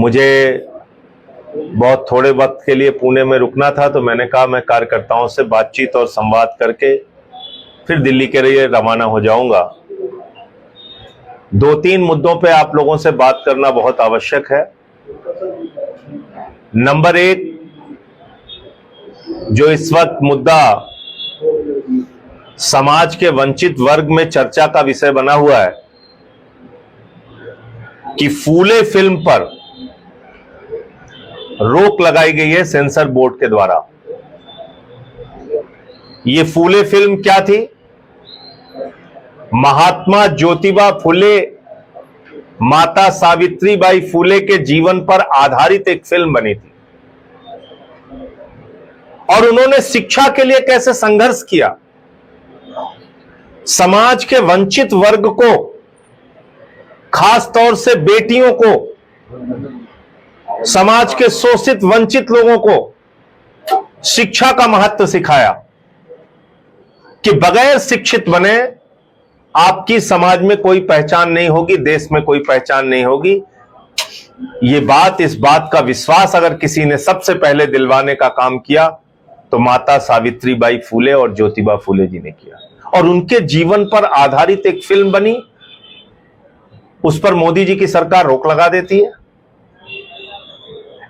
मुझे बहुत थोड़े वक्त के लिए पुणे में रुकना था, तो मैंने कहा मैं कार्यकर्ताओं से बातचीत और संवाद करके फिर दिल्ली के लिए रवाना हो जाऊंगा। 2-3 मुद्दों पे आप लोगों से बात करना बहुत आवश्यक है। नंबर 1, जो इस वक्त मुद्दा समाज के वंचित वर्ग में चर्चा का विषय बना हुआ है कि फूले फिल्म पर रोक लगाई गई है सेंसर बोर्ड के द्वारा। यह फूले फिल्म क्या थी? महात्मा ज्योतिबा फुले, माता सावित्रीबाई फुले के जीवन पर आधारित एक फिल्म बनी थी और उन्होंने शिक्षा के लिए कैसे संघर्ष किया, समाज के वंचित वर्ग को, खास तौर से बेटियों को, समाज के शोषित वंचित लोगों को शिक्षा का महत्व सिखाया कि बगैर शिक्षित बने आपकी समाज में कोई पहचान नहीं होगी, देश में कोई पहचान नहीं होगी। इस बात का विश्वास अगर किसी ने सबसे पहले दिलवाने का काम किया तो माता सावित्रीबाई फुले और ज्योतिबा फुले जी ने किया, और उनके जीवन पर आधारित एक फिल्म बनी। उस पर मोदी जी की सरकार रोक लगा देती है।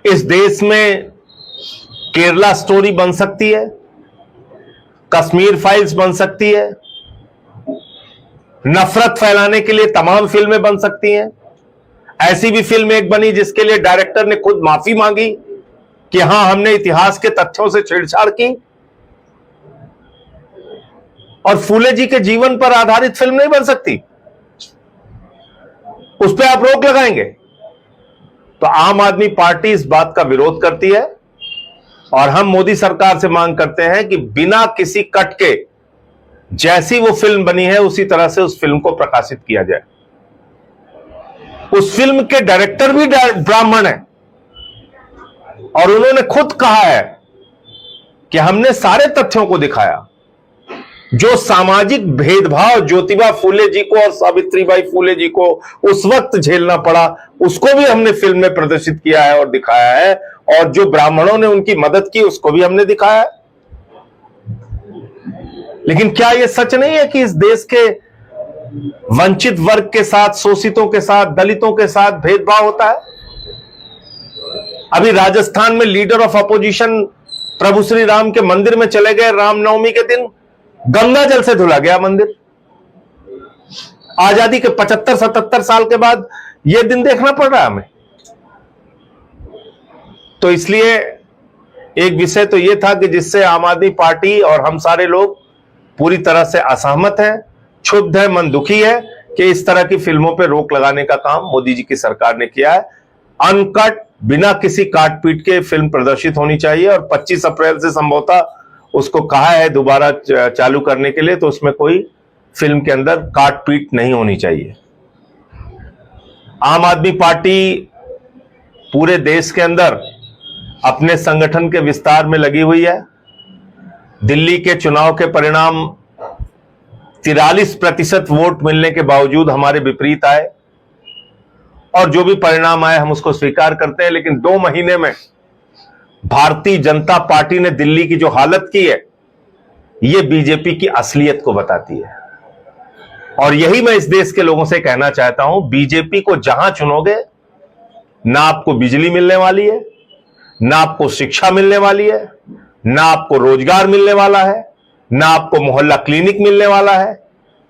इस देश में केरला स्टोरी बन सकती है, कश्मीर फाइल्स बन सकती है, नफरत फैलाने के लिए तमाम फिल्में बन सकती हैं। ऐसी भी फिल्म एक बनी जिसके लिए डायरेक्टर ने खुद माफी मांगी कि हां, हमने इतिहास के तथ्यों से छेड़छाड़ की। और फूले जी के जीवन पर आधारित फिल्म नहीं बन सकती, उस पर आप रोक लगाएंगे। तो आम आदमी पार्टी इस बात का विरोध करती है और हम मोदी सरकार से मांग करते हैं कि बिना किसी कट के जैसी वो फिल्म बनी है उसी तरह से उस फिल्म को प्रकाशित किया जाए। उस फिल्म के डायरेक्टर भी ब्राह्मण हैं और उन्होंने खुद कहा है कि हमने सारे तथ्यों को दिखाया। जो सामाजिक भेदभाव ज्योतिबा फुले जी को और सावित्रीबाई फुले जी को उस वक्त झेलना पड़ा, उसको भी हमने फिल्म में प्रदर्शित किया है और दिखाया है, और जो ब्राह्मणों ने उनकी मदद की उसको भी हमने दिखाया है। लेकिन क्या यह सच नहीं है कि इस देश के वंचित वर्ग के साथ, शोषितों के साथ, दलितों के साथ भेदभाव होता है? अभी राजस्थान में लीडर ऑफ अपोजिशन प्रभु श्री राम के मंदिर में चले गए, रामनवमी के दिन गंगा जल से धुला गया मंदिर। आजादी के 75-77 साल के बाद यह दिन देखना पड़ रहा है हमें। तो इसलिए एक विषय तो यह था कि जिससे आम आदमी पार्टी और हम सारे लोग पूरी तरह से असहमत हैं, क्षुब्ध है, मन दुखी है कि इस तरह की फिल्मों पर रोक लगाने का काम मोदी जी की सरकार ने किया है। अनकट, बिना किसी काट पीट के फिल्म प्रदर्शित होनी चाहिए, और 25 अप्रैल से संभवतः उसको कहा है दोबारा चालू करने के लिए, तो उसमें कोई फिल्म के अंदर काट पीट नहीं होनी चाहिए। आम आदमी पार्टी पूरे देश के अंदर अपने संगठन के विस्तार में लगी हुई है। दिल्ली के चुनाव के परिणाम 43% वोट मिलने के बावजूद हमारे विपरीत आए, और जो भी परिणाम आए हम उसको स्वीकार करते हैं। लेकिन 2 महीने में भारतीय जनता पार्टी ने दिल्ली की जो हालत की है, यह बीजेपी की असलियत को बताती है। और यही मैं इस देश के लोगों से कहना चाहता हूं, बीजेपी को जहां चुनोगे, ना आपको बिजली मिलने वाली है, ना आपको शिक्षा मिलने वाली है, ना आपको रोजगार मिलने वाला है, ना आपको मोहल्ला क्लिनिक मिलने वाला है,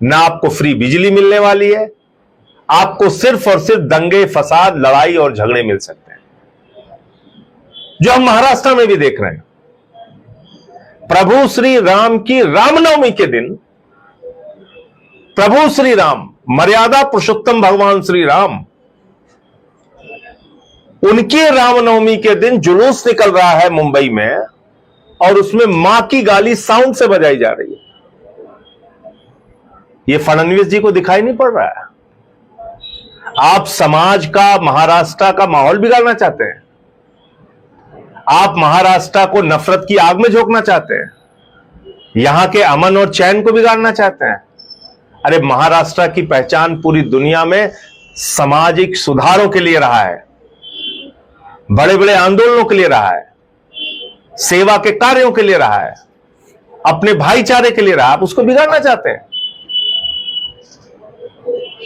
ना आपको फ्री बिजली मिलने वाली है। आपको सिर्फ और सिर्फ दंगे, फसाद, लड़ाई और झगड़े मिल सकते हैं, जो हम महाराष्ट्र में भी देख रहे हैं। प्रभु श्री राम की रामनवमी के दिन प्रभु श्री राम, मर्यादा पुरुषोत्तम भगवान श्री राम, उनके रामनवमी के दिन जुलूस निकल रहा है मुंबई में, और उसमें मां की गाली साउंड से बजाई जा रही है। यह फडणवीस जी को दिखाई नहीं पड़ रहा है? आप समाज का, महाराष्ट्र का माहौल बिगाड़ना चाहते हैं। आप महाराष्ट्र को नफरत की आग में झोंकना चाहते हैं, यहां के अमन और चैन को बिगाड़ना चाहते हैं। अरे, महाराष्ट्र की पहचान पूरी दुनिया में सामाजिक सुधारों के लिए रहा है। बड़े बड़े आंदोलनों के लिए रहा है, सेवा के कार्यों के लिए रहा है, अपने भाईचारे के लिए रहा। आप उसको बिगाड़ना चाहते हैं।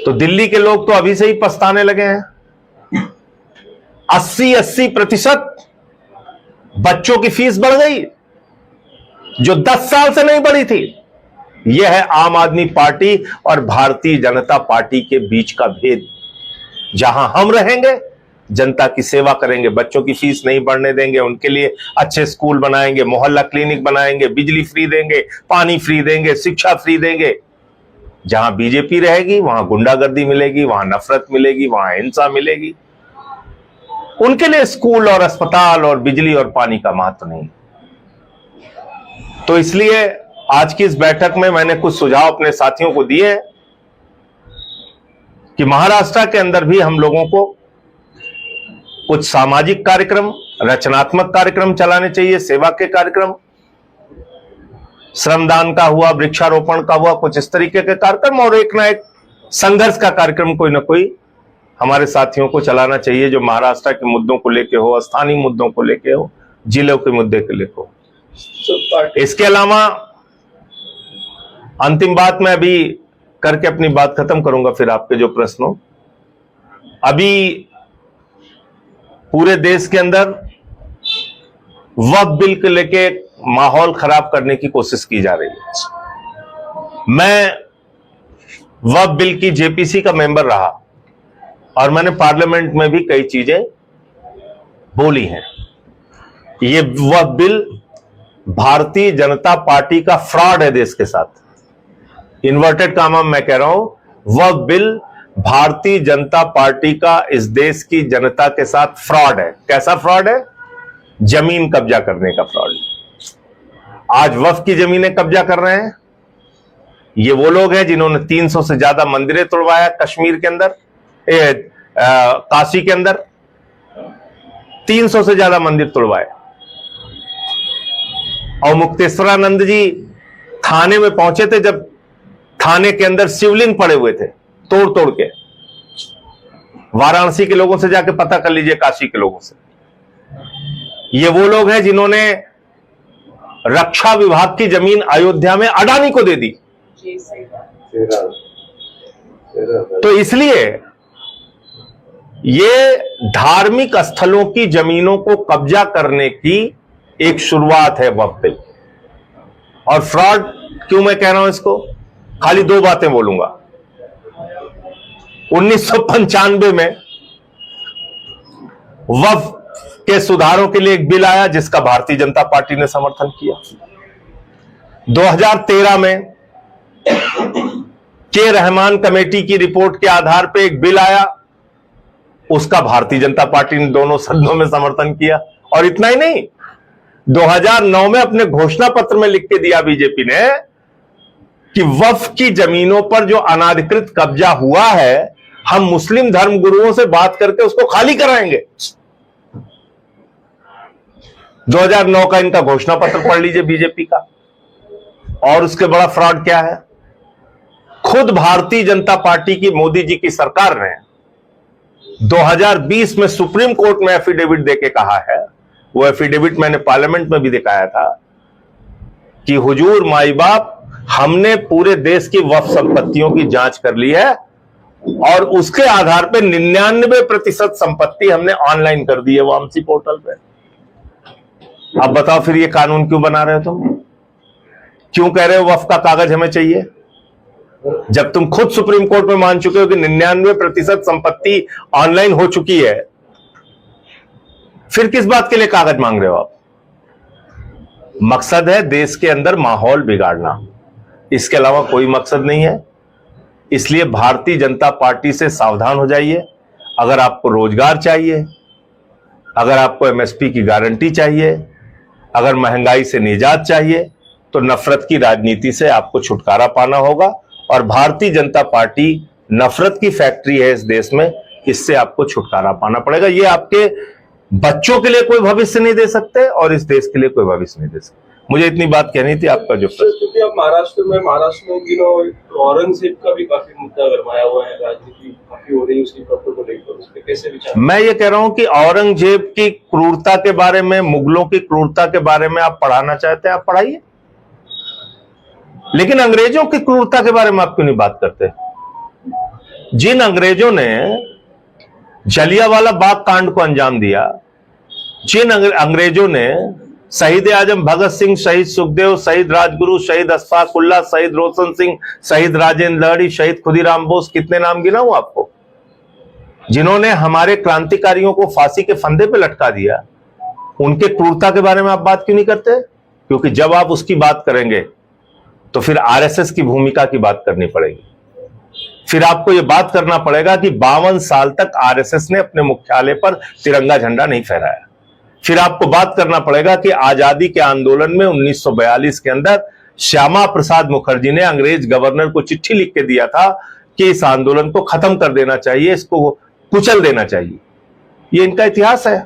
तो दिल्ली के लोग तो अभी से ही पछताने लगे हैं। 80% बच्चों की फीस बढ़ गई जो 10 साल से नहीं बढ़ी थी। यह है आम आदमी पार्टी और भारतीय जनता पार्टी के बीच का भेद। जहां हम रहेंगे, जनता की सेवा करेंगे, बच्चों की फीस नहीं बढ़ने देंगे, उनके लिए अच्छे स्कूल बनाएंगे, मोहल्ला क्लिनिक बनाएंगे, बिजली फ्री देंगे, पानी फ्री देंगे, शिक्षा फ्री देंगे। जहां बीजेपी रहेगी वहां गुंडागर्दी मिलेगी, वहां नफरत मिलेगी, वहां हिंसा मिलेगी। उनके लिए स्कूल और अस्पताल और बिजली और पानी का महत्व नहीं। तो इसलिए आज की इस बैठक में मैंने कुछ सुझाव अपने साथियों को दिए कि महाराष्ट्र के अंदर भी हम लोगों को कुछ सामाजिक कार्यक्रम, रचनात्मक कार्यक्रम चलाने चाहिए, सेवा के कार्यक्रम, श्रमदान का हुआ, वृक्षारोपण का हुआ, कुछ इस तरीके के कार्यक्रम, और एक ना एक संघर्ष का कार्यक्रम कोई ना कोई हमारे साथियों को चलाना चाहिए, जो महाराष्ट्र के मुद्दों को लेके हो, स्थानीय मुद्दों को लेके हो, जिलों के मुद्दे के लेके हो। इसके अलावा अंतिम बात मैं अभी करके अपनी बात खत्म करूंगा, फिर आपके जो प्रश्न हो। अभी पूरे देश के अंदर वक्फ बिल को लेके माहौल खराब करने की कोशिश की जा रही है। मैं वक्फ बिल की जेपीसी का मेंबर रहा और मैंने पार्लियामेंट में भी कई चीजें बोली हैं। ये वक्फ बिल भारतीय जनता पार्टी का फ्रॉड है देश के साथ। इन्वर्टेड कामा मैं कह रहा हूं, वक्फ बिल भारतीय जनता पार्टी का इस देश की जनता के साथ फ्रॉड है। कैसा फ्रॉड है? जमीन कब्जा करने का फ्रॉड। आज वक्फ की जमीनें कब्जा कर रहे हैं ये वो लोग हैं जिन्होंने 300 से ज्यादा मंदिरें तोड़वाया कश्मीर के अंदर, काशी के अंदर 300 से ज्यादा मंदिर तोड़वाए। और मुक्तेश्वरानंद जी थाने में पहुंचे थे जब थाने के अंदर शिवलिंग पड़े हुए थे तोड़ तोड़ के। वाराणसी के लोगों से जाके पता कर लीजिए, काशी के लोगों से। ये वो लोग हैं जिन्होंने रक्षा विभाग की जमीन अयोध्या में अडानी को दे दी। तो इसलिए ये धार्मिक स्थलों की जमीनों को कब्जा करने की एक शुरुआत है वक्फ बिल। और फ्रॉड क्यों मैं कह रहा हूं इसको? खाली दो बातें बोलूंगा। 1995 में वक्फ के सुधारों के लिए एक बिल आया जिसका भारतीय जनता पार्टी ने समर्थन किया। 2013 में के रहमान कमेटी की रिपोर्ट के आधार पर एक बिल आया, उसका भारतीय जनता पार्टी ने दोनों सदनों में समर्थन किया। और इतना ही नहीं, 2009 में अपने घोषणा पत्र में लिख के दिया बीजेपी ने कि वक्फ की जमीनों पर जो अनाधिकृत कब्जा हुआ है हम मुस्लिम धर्म गुरुओं से बात करके उसको खाली कराएंगे। 2009 का इनका घोषणा पत्र पढ़ लीजिए बीजेपी का। और उसके बड़ा फ्रॉड क्या है? खुद भारतीय जनता पार्टी की मोदी जी की सरकार ने 2020 में सुप्रीम कोर्ट में एफिडेविट देके कहा है, वो एफिडेविट मैंने पार्लियामेंट में भी दिखाया था, कि हुजूर माई बाप हमने पूरे देश की वक्फ संपत्तियों की जांच कर ली है और उसके आधार पर 99% संपत्ति हमने ऑनलाइन कर दी है वामसी पोर्टल पे। अब बताओ फिर ये कानून क्यों बना रहे हो तुम? क्यों कह रहे हो वक्फ का कागज हमें चाहिए, जब तुम खुद सुप्रीम कोर्ट में मान चुके हो कि 99% संपत्ति ऑनलाइन हो चुकी है? फिर किस बात के लिए कागज मांग रहे हो आप? मकसद है देश के अंदर माहौल बिगाड़ना, इसके अलावा कोई मकसद नहीं है। इसलिए भारतीय जनता पार्टी से सावधान हो जाइए। अगर आपको रोजगार चाहिए, अगर आपको एमएसपी की गारंटी चाहिए, अगर महंगाई से निजात चाहिए, तो नफरत की राजनीति से आपको छुटकारा पाना होगा। और भारतीय जनता पार्टी नफरत की फैक्ट्री है इस देश में, इससे आपको छुटकारा पाना पड़ेगा। ये आपके बच्चों के लिए कोई भविष्य नहीं दे सकते और इस देश के लिए कोई भविष्य नहीं दे सकते। मुझे इतनी बात कहनी थी। आपका जो क्योंकि अब महाराष्ट्र में दिनों औरंगजेब का भी काफी मुद्दा गरमाया हुआ है, राजनीति काफी हो रही है उसकी प्रॉपर को लेकर, उस पर कैसे विचार? मैं ये कह रहा हूं कि औरंगजेब की क्रूरता के बारे में, मुगलों की क्रूरता के बारे में आप पढ़ाना चाहते हैं, आप पढ़ाइए, लेकिन अंग्रेजों की क्रूरता के बारे में आप क्यों नहीं बात करते? जिन अंग्रेजों ने जलियांवाला बाग कांड को अंजाम दिया, जिन अंग्रेजों ने शहीद आजम भगत सिंह, शहीद सुखदेव, शहीद राजगुरु, शहीद अशफाक उल्लाह, शहीद रोशन सिंह, शहीद राजेंद्र लहड़ी, शहीद खुदीराम बोस, कितने नाम गिनाऊं आपको, जिन्होंने हमारे क्रांतिकारियों को फांसी के फंदे पे लटका दिया, उनके क्रूरता के बारे में आप बात क्यों नहीं करते? क्योंकि जब आप उसकी बात करेंगे तो फिर आरएसएस की भूमिका की बात करनी पड़ेगी। फिर आपको यह बात करना पड़ेगा कि 52 साल तक आरएसएस ने अपने मुख्यालय पर तिरंगा झंडा नहीं फहराया। फिर आपको बात करना पड़ेगा कि आजादी के आंदोलन में 1942 के अंदर श्यामा प्रसाद मुखर्जी ने अंग्रेज गवर्नर को चिट्ठी लिख के दिया था कि इस आंदोलन को खत्म कर देना चाहिए, इसको कुचल देना चाहिए। ये इनका इतिहास है।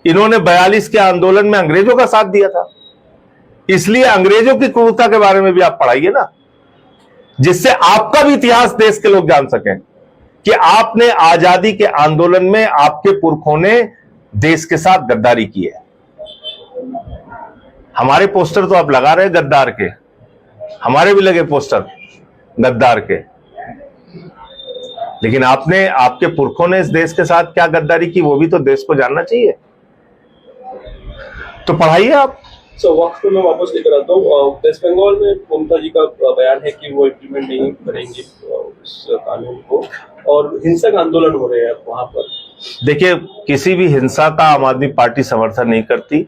इन्होंने 42 के आंदोलन में अंग्रेजों का साथ दिया था, इसलिए अंग्रेजों की क्रूरता के बारे में भी आप पढ़ाइए ना, जिससे आपका भी इतिहास देश के लोग जान सकें कि आपने आजादी के आंदोलन में आपके पुरखों ने देश के साथ गद्दारी की है। हमारे पोस्टर तो आप लगा रहे हैं गद्दार के, हमारे भी लगे पोस्टर गद्दार के, लेकिन आपने, आपके पुरखों ने इस देश के साथ क्या गद्दारी की वो भी तो देश को जानना चाहिए। तो पढ़ाइए आप। वक्त में वापस लेकर आता हूँ। वेस्ट बंगाल में ममता जी का बयान है कि वो इम्प्लीमेंट नहीं करेंगे उस कानून को, और हिंसक आंदोलन हो रहे हैं वहां पर। देखिए, किसी भी हिंसा का आम आदमी पार्टी समर्थन नहीं करती,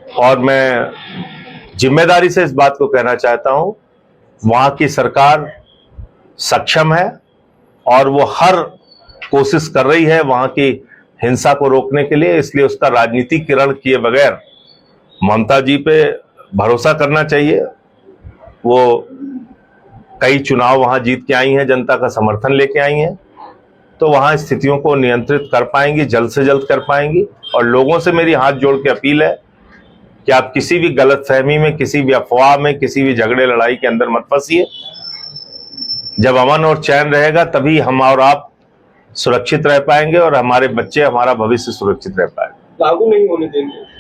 और मैं जिम्मेदारी से इस बात को कहना चाहता हूं, वहां की सरकार सक्षम है और वो हर कोशिश कर रही है वहां की हिंसा को रोकने के लिए। इसलिए उसका राजनीतिकरण किए बगैर ममता जी पे भरोसा करना चाहिए। वो कई चुनाव वहां जीत के आई हैं, जनता का समर्थन लेके आई हैं, तो वहां स्थितियों को नियंत्रित कर पाएंगी, जल्द से जल्द कर पाएंगी। और लोगों से मेरी हाथ जोड़ के अपील है कि आप किसी भी गलतफहमी में, किसी भी अफवाह में, किसी भी झगड़े लड़ाई के अंदर मत फंसिए। जब अमन और चैन रहेगा तभी हम और आप सुरक्षित रह पाएंगे और हमारे बच्चे, हमारा भविष्य सुरक्षित रह पाएंगे। लागू नहीं होने देंगे।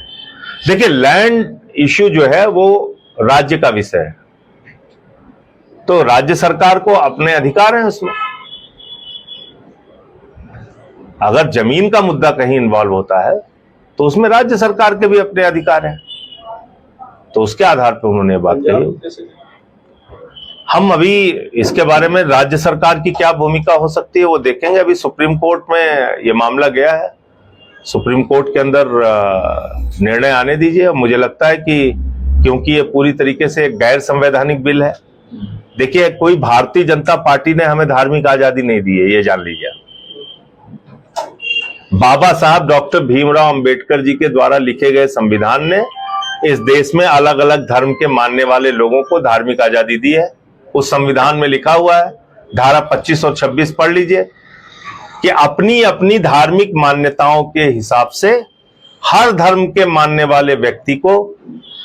देखिए, लैंड इश्यू जो है वो राज्य का विषय है, तो राज्य सरकार को अपने अधिकार हैं उसमें। अगर जमीन का मुद्दा कहीं इन्वॉल्व होता है तो उसमें राज्य सरकार के भी अपने अधिकार हैं, तो उसके आधार पर उन्होंने बात कही। हम अभी इसके बारे में राज्य सरकार की क्या भूमिका हो सकती है वो देखेंगे। अभी सुप्रीम कोर्ट में ये मामला गया है, सुप्रीम कोर्ट के अंदर निर्णय आने दीजिए। मुझे लगता है कि क्योंकि ये पूरी तरीके से एक गैर संवैधानिक बिल है। देखिए, कोई भारतीय जनता पार्टी ने हमें धार्मिक आजादी नहीं दी है, ये जान लीजिए। बाबा साहब डॉक्टर भीमराव अंबेडकर जी के द्वारा लिखे गए संविधान ने इस देश में अलग अलग धर्म के मानने वाले लोगों को धार्मिक आजादी दी है। उस संविधान में लिखा हुआ है, धारा 25 और 26 पढ़ लीजिए, कि अपनी अपनी धार्मिक मान्यताओं के हिसाब से हर धर्म के मानने वाले व्यक्ति को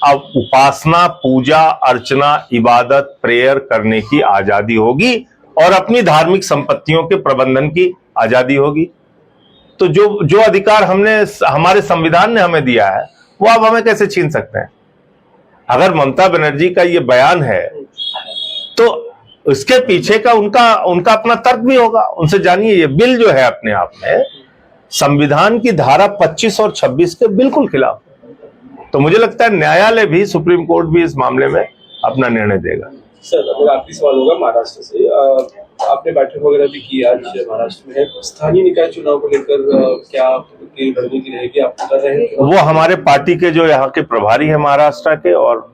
अब उपासना, पूजा, अर्चना, इबादत, प्रेयर करने की आजादी होगी और अपनी धार्मिक संपत्तियों के प्रबंधन की आजादी होगी। तो जो अधिकार हमारे संविधान ने हमें दिया है वो आप हमें कैसे छीन सकते हैं? अगर ममता बनर्जी का ये बयान है तो इसके पीछे का उनका अपना तर्क भी होगा, उनसे जानिए। ये बिल जो है अपने आप में संविधान की धारा 25 और 26 के बिल्कुल खिलाफ। तो मुझे लगता है न्यायालय भी, सुप्रीम कोर्ट भी इस मामले में अपना निर्णय देगा। सर, अगर आखिरी सवाल होगा महाराष्ट्र से। आपने बैठक वगैरह भी की आज महाराष्ट्र में, स्थानीय निकाय चुनाव को लेकर क्या आपकी रणनीति रहेगी, आप कर रहे हैं? वो हमारे पार्टी के जो यहाँ के प्रभारी है महाराष्ट्र के और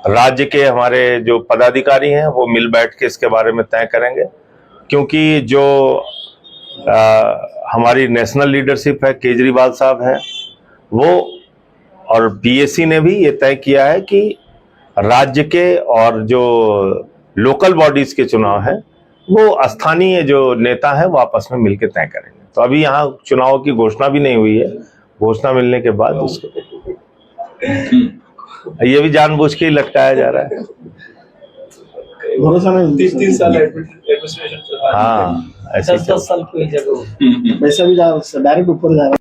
राज्य के हमारे जो पदाधिकारी हैं वो मिल बैठ के इसके बारे में तय करेंगे। क्योंकि जो हमारी नेशनल लीडरशिप है, केजरीवाल साहब है वो, और पीएसी ने भी ये तय किया है कि राज्य के और जो लोकल बॉडीज के चुनाव हैं वो स्थानीय जो नेता है वो आपस में मिलकर तय करेंगे। तो अभी यहाँ चुनाव की घोषणा भी नहीं हुई है, घोषणा मिलने के बाद उसको ये भी जानबूझ के ही लटकाया जा रहा है। भरोसा नहीं। 3 साल एडमिनिस्ट्रेशन चला। हाँ, ऐसे ही 10 साल की जगह पैसा भी डायरेक्ट ऊपर जा रहा है।